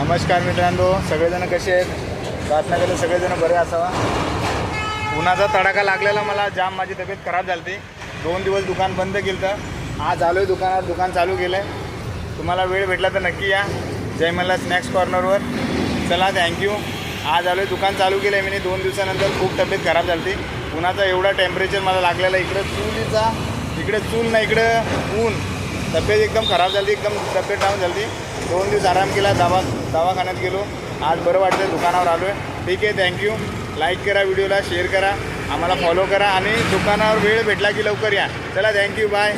नमस्कार मित्रांनो, सगळेजण कसे आहेत? प्रार्थना केलं सगळेजण बरे असावा. उन्हाचा तडाखा लागलेला, मला जाम माझी तब्येत खराब झाली. 2 दिवस दुकान बंद केलं तर आज आलो आहे दुकानात. दुकान चालू केलं आहे. तुम्हाला वेळ भेटला तर नक्की या जय मल्हार स्नॅक्स कॉर्नरवर. चला, थँक्यू. आज आलो आहे, दुकान चालू केलं आहे मी. 2 दिवसानंतर खूप तब्येत खराब झाली. उन्हाचा एवढा टेम्परेचर मला लागलेला. इकडे चूल नाही, इकडं ऊन. तब्येत एकदम खराब झाली, एकदम तब्येत डाऊन झाली. 2 दिवस आराम केला, दवाखान्यात गेलो. आज बरं वाटतं, दुकानावर आलो आहे. ठीक आहे, थँक्यू. लाईक करा, व्हिडिओला शेअर करा, आम्हाला फॉलो करा आणि दुकानावर वेळ भेटला की लवकर या. चला, थँक्यू, बाय.